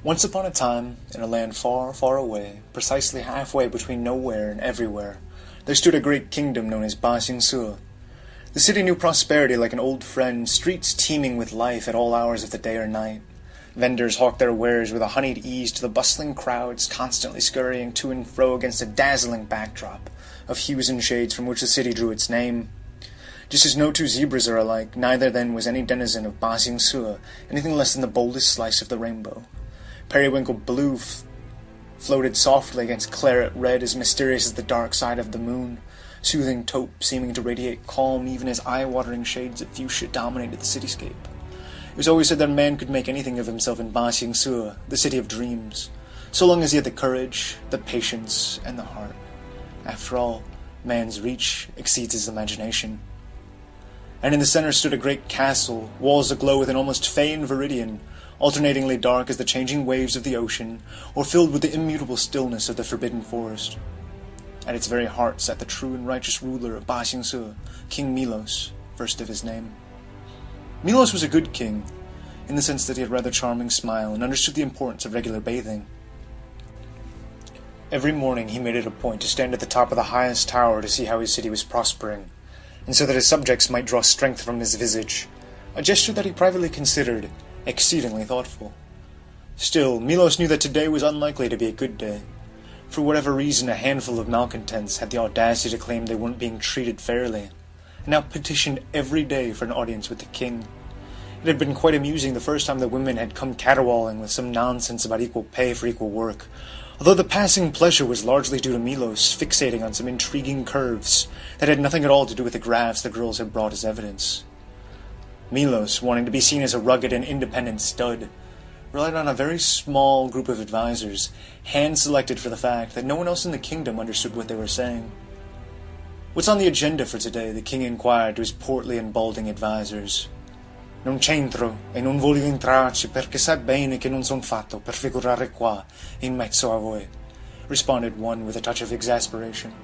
Once upon a time, in a land far, far away, precisely halfway between nowhere and everywhere, there stood a great kingdom known as Ba Xing Se. The city knew prosperity like an old friend, streets teeming with life at all hours of the day or night. Vendors hawked their wares with a honeyed ease to the bustling crowds constantly scurrying to and fro against a dazzling backdrop of hues and shades from which the city drew its name. Just as no two zebras are alike, neither then was any denizen of Ba Xing Se anything less than the boldest slice of the rainbow. Periwinkle blue floated softly against claret red, as mysterious as the dark side of the moon, soothing taupe seeming to radiate calm even as eye-watering shades of fuchsia dominated the cityscape. It was always said that a man could make anything of himself in Ba Xing Se, the city of dreams, so long as he had the courage, the patience, and the heart. After all, man's reach exceeds his imagination. And in the center stood a great castle, walls aglow with an almost feigned viridian, alternatingly dark as the changing waves of the ocean, or filled with the immutable stillness of the forbidden forest. At its very heart sat the true and righteous ruler of Ba Xing Se, King Milos, first of his name. Milos was a good king, in the sense that he had a rather charming smile and understood the importance of regular bathing. Every morning he made it a point to stand at the top of the highest tower to see how his city was prospering, and so that his subjects might draw strength from his visage, a gesture that he privately considered exceedingly thoughtful. Still, Milos knew that today was unlikely to be a good day. For whatever reason, a handful of malcontents had the audacity to claim they weren't being treated fairly, and now petitioned every day for an audience with the king. It had been quite amusing the first time the women had come caterwauling with some nonsense about equal pay for equal work, although the passing pleasure was largely due to Milos fixating on some intriguing curves that had nothing at all to do with the graphs the girls had brought as evidence. Milos, wanting to be seen as a rugged and independent stud, relied on a very small group of advisors, hand-selected for the fact that no one else in the kingdom understood what they were saying. "What's on the agenda for today?" the king inquired to his portly and balding advisors. "Non c'entro e non voglio entrarci perché sai bene che non son fatto per figurare qua in mezzo a voi," responded one with a touch of exasperation.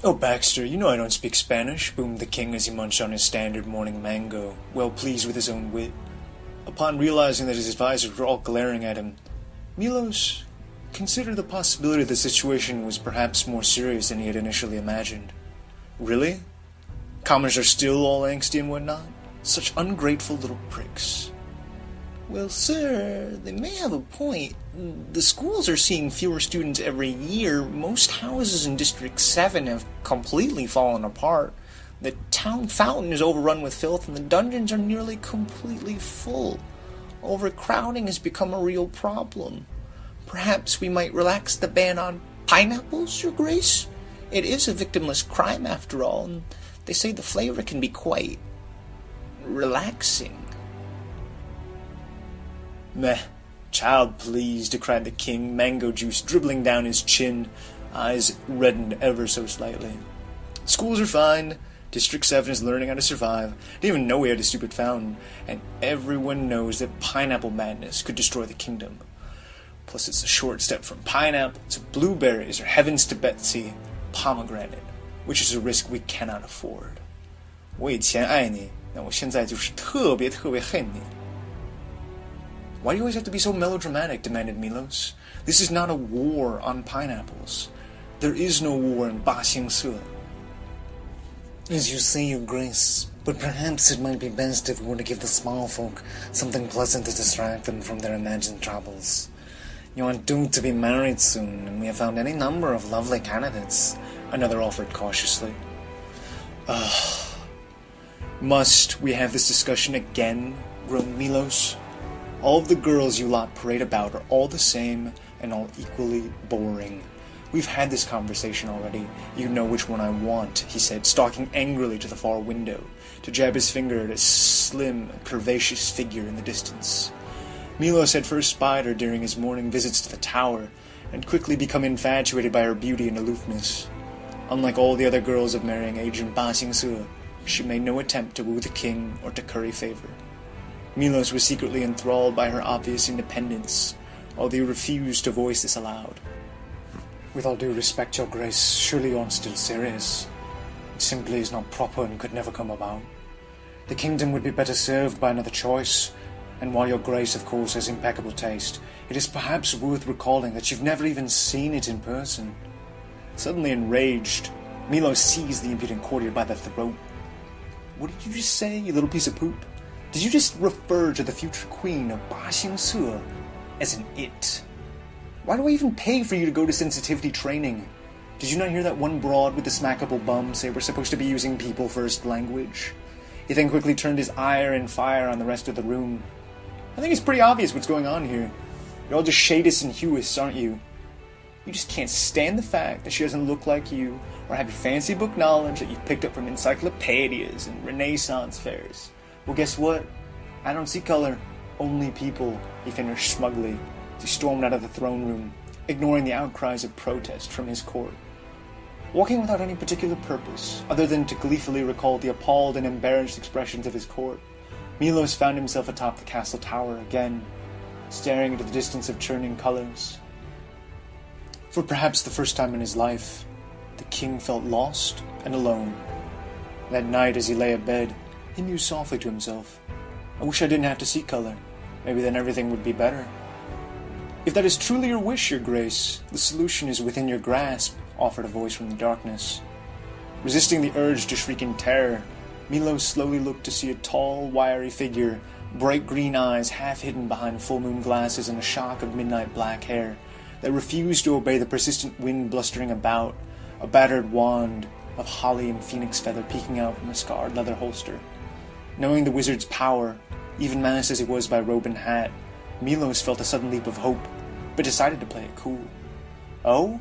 "Oh, Baxter, you know I don't speak Spanish," boomed the king as he munched on his standard morning mango, well pleased with his own wit. Upon realizing that his advisors were all glaring at him, Milos considered the possibility the situation was perhaps more serious than he had initially imagined. "Really? Commoners are still all angsty and whatnot? Such ungrateful little pricks." "Well, sir, they may have a point. The schools are seeing fewer students every year. Most houses in District 7 have completely fallen apart. The town fountain is overrun with filth, and the dungeons are nearly completely full. Overcrowding has become a real problem. Perhaps we might relax the ban on pineapples, Your Grace? It is a victimless crime, after all, and they say the flavor can be quite relaxing." "Meh, child, please," decried the king, mango juice dribbling down his chin, eyes reddened ever so slightly. "Schools are fine. District 7 is learning how to survive. Didn't even know we had a stupid fountain, and everyone knows that pineapple madness could destroy the kingdom. Plus it's a short step from pineapple to blueberries or heavens to Betsy, pomegranate, which is a risk we cannot afford. 我以前爱你，那我现在就是特别特别恨你." "Why do you always have to be so melodramatic?" demanded Milos. "This is not a war on pineapples. There is no war in Ba Xing Se." "As you say, Your Grace, but perhaps it might be best if we were to give the small folk something pleasant to distract them from their imagined troubles. You are due to be married soon, and we have found any number of lovely candidates," another offered cautiously. "Must we have this discussion again?" groaned Milos. "All of the girls you lot parade about are all the same and all equally boring. We've had this conversation already. You know which one I want," he said, stalking angrily to the far window, to jab his finger at a slim, curvaceous figure in the distance. Milos had first spied her during his morning visits to the tower, and quickly become infatuated by her beauty and aloofness. Unlike all the other girls of marrying age in Ba Xing Se, she made no attempt to woo the king or to curry favor. Milos was secretly enthralled by her obvious independence, although he refused to voice this aloud. "With all due respect, Your Grace, surely you aren't still serious. It simply is not proper and could never come about. The kingdom would be better served by another choice, And while your grace, of course, has impeccable taste, it is perhaps worth recalling that you've never even seen it in person. Suddenly enraged, Milo seized the impudent courtier by the throat. What did you just say, you little piece of poop? Did you just refer to the future queen of Ba Xing Se as an it? Why do I even pay for you to go to sensitivity training? Did you not hear that one broad with the smackable bum say we're supposed to be using people-first language? He then quickly turned his ire and fire on the rest of the room. I think it's pretty obvious what's going on here. You're all just shadists and hewists, aren't you? You just can't stand the fact that she doesn't look like you, or have your fancy book knowledge that you've picked up from encyclopedias and Renaissance fairs. Well, guess what? I don't see color, only people, he finished smugly as he stormed out of the throne room, ignoring the outcries of protest from his court. Walking without any particular purpose, other than to gleefully recall the appalled and embarrassed expressions of his court, Milos found himself atop the castle tower again, staring into the distance of churning colors. For perhaps the first time in his life, the king felt lost and alone. That night, as he lay abed, he mused softly to himself, I wish I didn't have to see color. Maybe then everything would be better. If that is truly your wish, your grace, the solution is within your grasp, offered a voice from the darkness. Resisting the urge to shriek in terror, Milo slowly looked to see a tall, wiry figure, bright green eyes half hidden behind full moon glasses and a shock of midnight black hair that refused to obey the persistent wind blustering about, a battered wand of holly and phoenix feather peeking out from a scarred leather holster. Knowing the wizard's power, even masked as he was by robe and hat, Milos felt a sudden leap of hope, but decided to play it cool. Oh?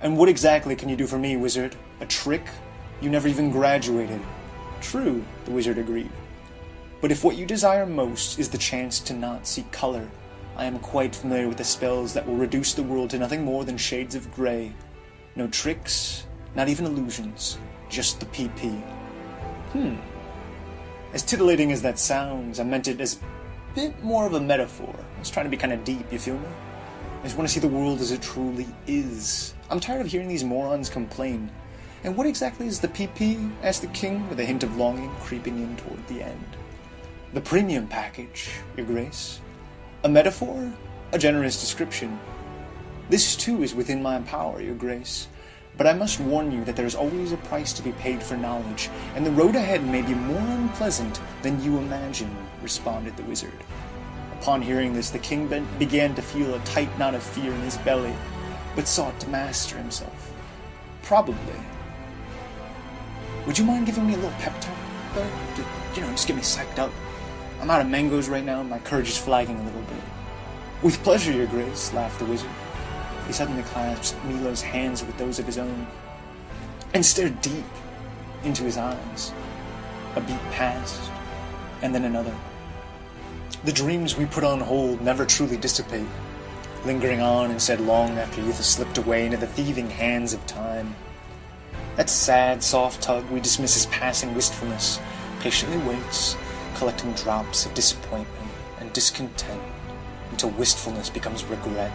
And what exactly can you do for me, wizard? A trick? You never even graduated. True, the wizard agreed. But if what you desire most is the chance to not see color, I am quite familiar with the spells that will reduce the world to nothing more than shades of gray. No tricks, not even illusions, just the PP. As titillating as that sounds, I meant it as a bit more of a metaphor. I was trying to be kind of deep, you feel me? I just want to see the world as it truly is. I'm tired of hearing these morons complain. And what exactly is the PP? Asked the king, with a hint of longing creeping in toward the end. The premium package, your grace. A metaphor? A generous description. This too is within my power, your grace. But I must warn you that there is always a price to be paid for knowledge, and the road ahead may be more unpleasant than you imagine, responded the wizard. Upon hearing this, the king began to feel a tight knot of fear in his belly, but sought to master himself. Probably. Would you mind giving me a little pep talk, though? Just get me psyched up. I'm out of mangoes right now, and my courage is flagging a little bit. With pleasure, your grace, laughed the wizard. He suddenly clasped Milo's hands with those of his own, and stared deep into his eyes. A beat passed, and then another. The dreams we put on hold never truly dissipate, lingering on instead long after youth has slipped away into the thieving hands of time. That sad, soft tug we dismiss as passing wistfulness patiently waits, collecting drops of disappointment and discontent until wistfulness becomes regret.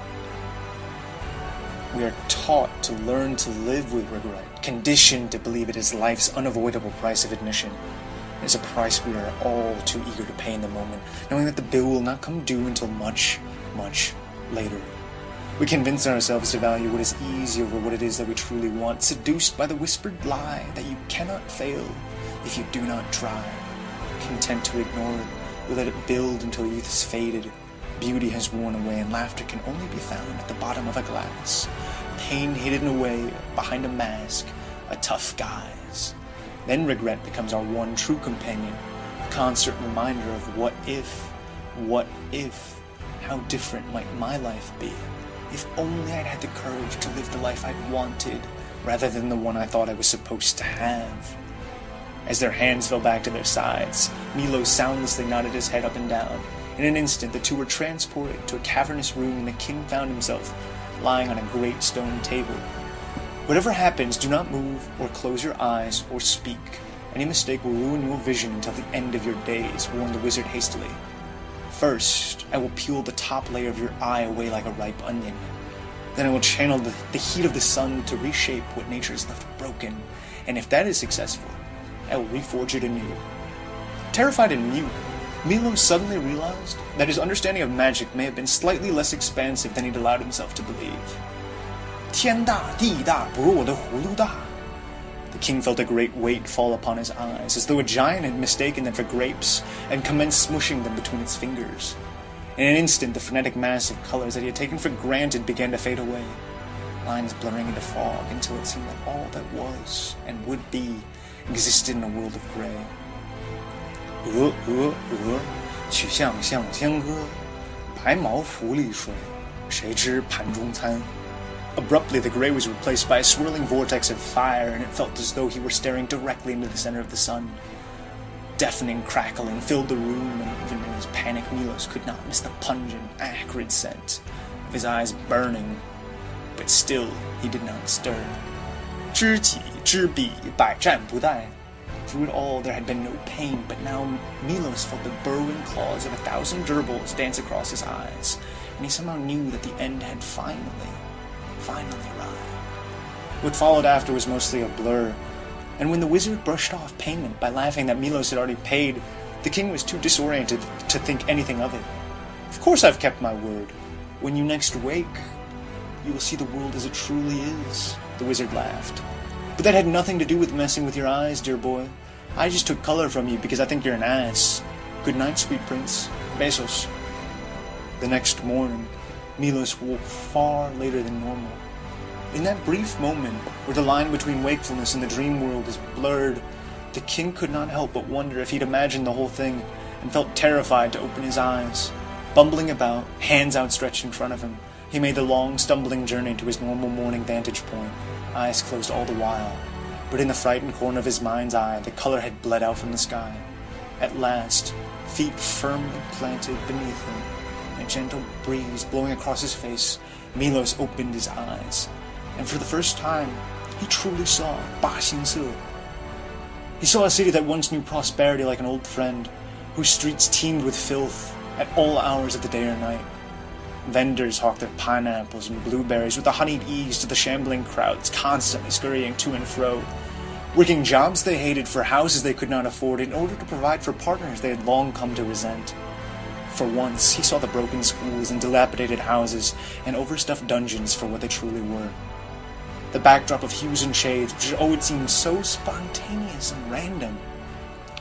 We are taught to learn to live with regret, conditioned to believe it is life's unavoidable price of admission. It is a price we are all too eager to pay in the moment, knowing that the bill will not come due until much, much later. We convince ourselves to value what is easy over what it is that we truly want, seduced by the whispered lie that you cannot fail if you do not try. Content to ignore it, we let it build until youth is faded, beauty has worn away, and laughter can only be found at the bottom of a glass, pain hidden away behind a mask, a tough guise. Then regret becomes our one true companion, a constant reminder of what if, how different might my life be, if only I'd had the courage to live the life I'd wanted, rather than the one I thought I was supposed to have. As their hands fell back to their sides, Milo soundlessly nodded his head up and down. In an instant, the two were transported to a cavernous room, and the king found himself lying on a great stone table. Whatever happens, do not move or close your eyes or speak. Any mistake will ruin your vision until the end of your days, warned the wizard hastily. First, I will peel the top layer of your eye away like a ripe onion. Then I will channel the heat of the sun to reshape what nature has left broken, and if that is successful, I will reforge it anew. Terrified and mute, Milos suddenly realized that his understanding of magic may have been slightly less expansive than he'd allowed himself to believe. 天大地大不如我的葫芦大. The king felt a great weight fall upon his eyes, as though a giant had mistaken them for grapes and commenced smushing them between its fingers. In an instant, the frenetic mass of colors that he had taken for granted began to fade away, lines blurring into fog until it seemed that all that was and would be existed in a world of gray. 曲项向天歌，白毛浮绿水，谁知盘中餐? Abruptly, the gray was replaced by a swirling vortex of fire, and it felt as though he were staring directly into the center of the sun. Deafening crackling filled the room, and even in his panic, Milos could not miss the pungent, acrid scent of his eyes burning. But still, he did not stir. 知己知彼，百战不殆. Through it all, there had been no pain, but now Milos felt the burrowing claws of 1,000 gerbils dance across his eyes, and he somehow knew that the end had finally arrived. What followed after was mostly a blur, and when the wizard brushed off payment by laughing that Milos had already paid, the king was too disoriented to think anything of it. Of course I've kept my word. When you next wake, you will see the world as it truly is, the wizard laughed. But that had nothing to do with messing with your eyes, dear boy. I just took color from you because I think you're an ass. Good night, sweet prince. Besos. The next morning, Milos woke far later than normal. In that brief moment, where the line between wakefulness and the dream world is blurred, the king could not help but wonder if he'd imagined the whole thing, and felt terrified to open his eyes. Bumbling about, hands outstretched in front of him, he made the long, stumbling journey to his normal morning vantage point, eyes closed all the while. But in the frightened corner of his mind's eye, the color had bled out from the sky. At last, feet firmly planted beneath him, a gentle breeze blowing across his face, Milos opened his eyes, and for the first time, he truly saw Ba Xing Se. He saw a city that once knew prosperity like an old friend, whose streets teemed with filth at all hours of the day or night. Vendors hawked their pineapples and blueberries with the honeyed ease to the shambling crowds constantly scurrying to and fro, working jobs they hated for houses they could not afford in order to provide for partners they had long come to resent. For once, he saw the broken schools and dilapidated houses and overstuffed dungeons for what they truly were. The backdrop of hues and shades, which had always seemed so spontaneous and random,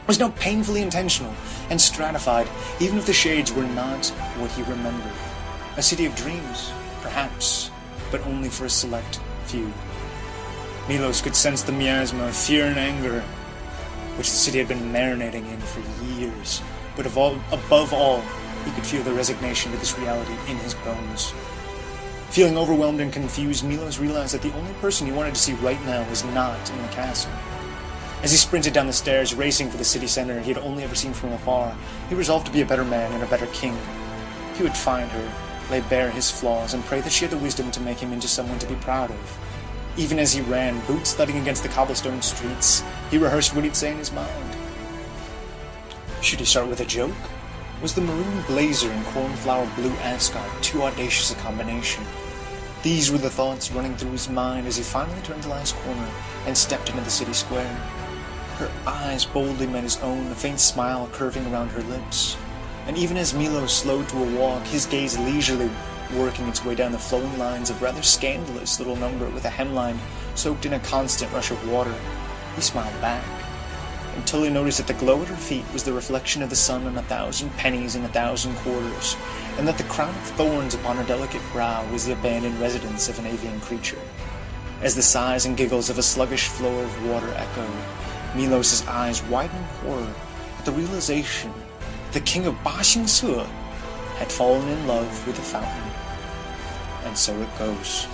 was now painfully intentional and stratified, even if the shades were not what he remembered. A city of dreams, perhaps, but only for a select few. Milos could sense the miasma of fear and anger, which the city had been marinating in for years, but above all, he could feel the resignation to this reality in his bones. Feeling overwhelmed and confused, Milos realized that the only person he wanted to see right now was not in the castle. As he sprinted down the stairs, racing for the city center he had only ever seen from afar, he resolved to be a better man and a better king. He would find her, lay bare his flaws, and pray that she had the wisdom to make him into someone to be proud of. Even as he ran, boots thudding against the cobblestone streets, he rehearsed what he'd say in his mind. Should he start with a joke? Was the maroon blazer and cornflower blue ascot too audacious a combination? These were the thoughts running through his mind as he finally turned the last corner and stepped into the city square. Her eyes boldly met his own, a faint smile curving around her lips. And even as Milos slowed to a walk, his gaze leisurely working its way down the flowing lines of rather scandalous little number with a hemline soaked in a constant rush of water, he smiled back, until he noticed that the glow at her feet was the reflection of the sun on 1,000 pennies and 1,000 quarters, and that the crown of thorns upon her delicate brow was the abandoned residence of an avian creature. As the sighs and giggles of a sluggish flow of water echoed, Milos's eyes widened in horror at the realization the king of Ba Xing Se had fallen in love with the fountain. And so it goes.